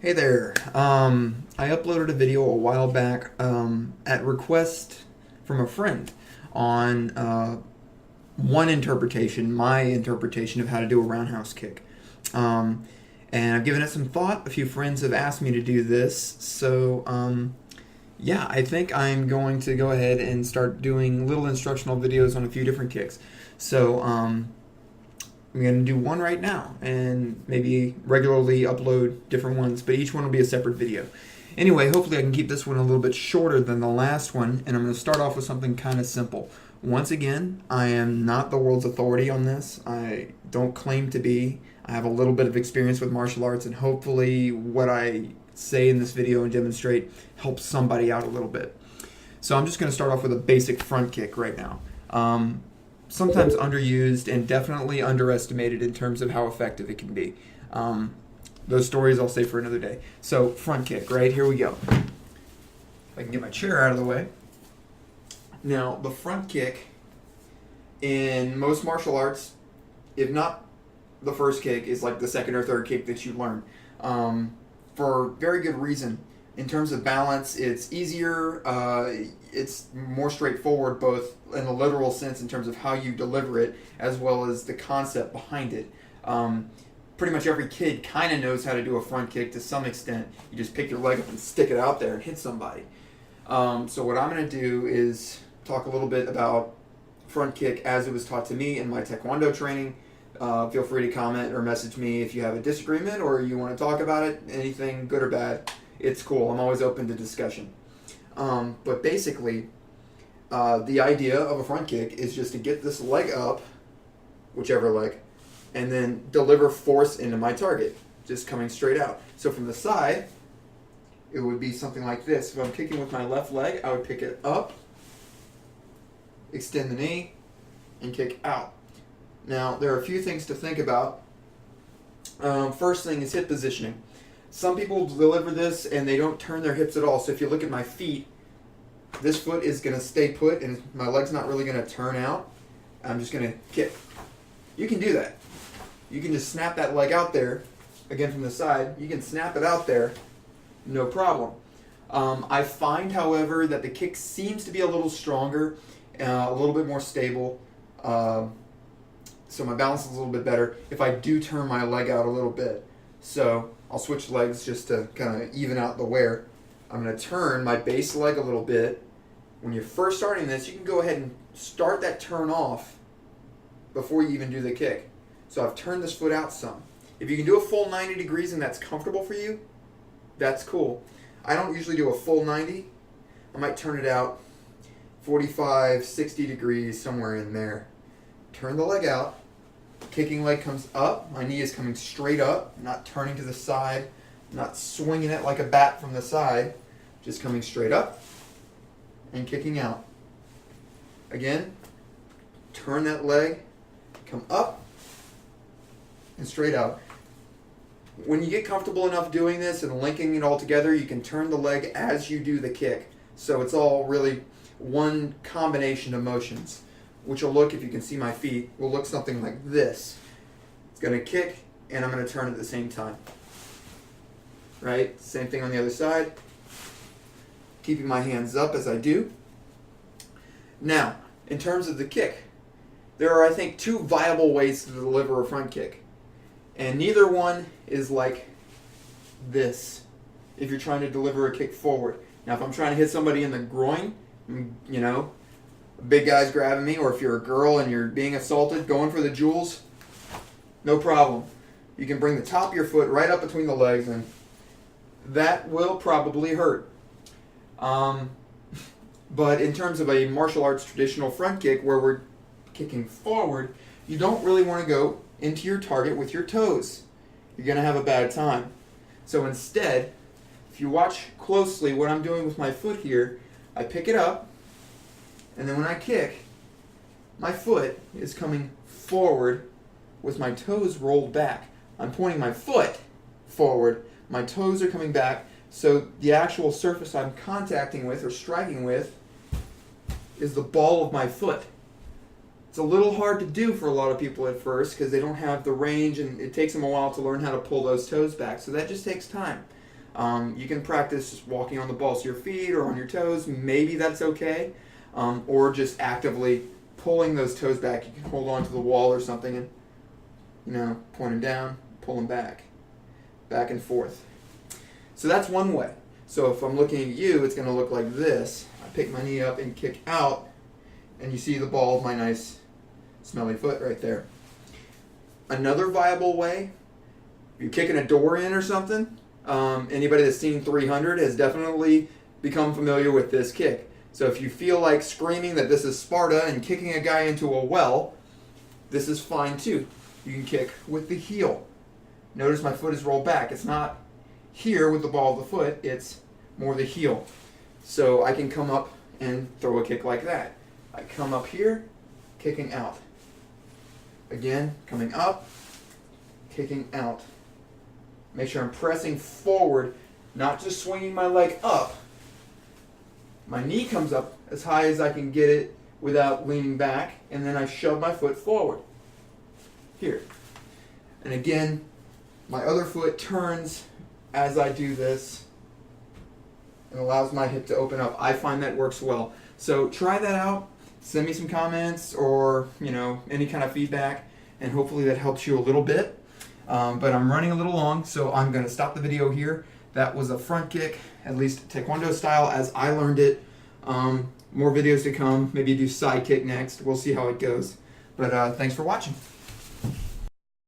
Hey there. I uploaded a video a while back at request from a friend on one interpretation, my interpretation of how to do a roundhouse kick. Um, and I've given it some thought. A few friends have asked me to do this. Yeah, I think I'm going to go ahead and start doing little instructional videos on a few different kicks. I'm going to do one right now and maybe regularly upload different ones, but each one will be a separate video. Anyway, hopefully I can keep this one a little bit shorter than the last one, and I'm going to start off with something kind of simple. Once again, I am not the world's authority on this. I don't claim to be. I have a little bit of experience with martial arts, and hopefully what I say in this video and demonstrate helps somebody out a little bit. So I'm just going to start off with a basic front kick right now. Sometimes underused and definitely underestimated in terms of how effective it can be. Those stories I'll save for another day. So front kick, right? Here we go. If I can get my chair out of the way. Now, the front kick in most martial arts, if not the first kick, is like the second or third kick that you learn. For very good reason. In terms of balance, it's easier, it's more straightforward, both in a literal sense in terms of how you deliver it, as well as the concept behind it. Pretty much every kid kind of knows how to do a front kick to some extent. You just pick your leg up and stick it out there and hit somebody. So what I'm going to do is talk a little bit about front kick as it was taught to me in my Taekwondo training. Feel free to comment or message me if you have a disagreement or you want to talk about it, anything good or bad. It's cool. I'm always open to discussion. But basically, the idea of a front kick is just to get this leg up, whichever leg, and then deliver force into my target, just coming straight out. So from the side, it would be something like this. If I'm kicking with my left leg, I would pick it up, extend the knee, and kick out. Now, there are a few things to think about. First thing is hip positioning. Some people deliver this and they don't turn their hips at all. So if you look at my feet, this foot is going to stay put and my leg's not really going to turn out. I'm just going to kick. You can do that. You can just snap that leg out there, again from the side. You can snap it out there, no problem. I find, however, that the kick seems to be a little stronger, a little bit more stable. So my balance is a little bit better if I do turn my leg out a little bit. So I'll switch legs just to kind of even out the wear. I'm going to turn my base leg a little bit. When you're first starting this, you can go ahead and start that turn off before you even do the kick. So I've turned this foot out some. If you can do a full 90 degrees and that's comfortable for you, that's cool. I don't usually do a full 90. I might turn it out 45, 60 degrees, somewhere in there. Turn the leg out. Kicking leg comes up, my knee is coming straight up, not turning to the side, not swinging it like a bat from the side, just coming straight up and kicking out. Again, turn that leg, come up and straight out. When you get comfortable enough doing this and linking it all together, you can turn the leg as you do the kick. So it's all really one combination of motions, which will look, if you can see my feet, will look something like this. It's going to kick, and I'm going to turn at the same time. Right? Same thing on the other side. Keeping my hands up as I do. Now, in terms of the kick, there are, I think, two viable ways to deliver a front kick. And neither one is like this, if you're trying to deliver a kick forward. Now, if I'm trying to hit somebody in the groin, big guy's grabbing me, or if you're a girl and you're being assaulted, going for the jewels, no problem. You can bring the top of your foot right up between the legs, and that will probably hurt. But in terms of a martial arts traditional front kick, where we're kicking forward, you don't really want to go into your target with your toes. You're going to have a bad time. So instead, if you watch closely what I'm doing with my foot here, I pick it up, and then when I kick, my foot is coming forward with my toes rolled back. I'm pointing my foot forward, my toes are coming back, so the actual surface I'm contacting with or striking with is the ball of my foot. It's a little hard to do for a lot of people at first because they don't have the range and it takes them a while to learn how to pull those toes back, so that just takes time. You can practice just walking on the balls of your feet or on your toes. Maybe that's okay. Or just actively pulling those toes back. You can hold on to the wall or something and, point them down, pull them back and forth. So that's one way. So if I'm looking at you, it's going to look like this. I pick my knee up and kick out, and you see the ball of my nice smelly foot right there. Another viable way, if you're kicking a door in or something, anybody that's seen 300 has definitely become familiar with this kick. So if you feel like screaming that this is Sparta and kicking a guy into a well, this is fine too. You can kick with the heel. Notice my foot is rolled back. It's not here with the ball of the foot, it's more the heel. So I can come up and throw a kick like that. I come up here, kicking out. Again, coming up, kicking out. Make sure I'm pressing forward, not just swinging my leg up. My knee comes up as high as I can get it without leaning back, and then I shove my foot forward. Here. And again, my other foot turns as I do this and allows my hip to open up. I find that works well. So try that out. Send me some comments or, any kind of feedback, and hopefully that helps you a little bit. But I'm running a little long, so I'm going to stop the video here. That was a front kick, at least Taekwondo style as I learned it. More videos to come. Maybe do side kick next. We'll see how it goes. But thanks for watching.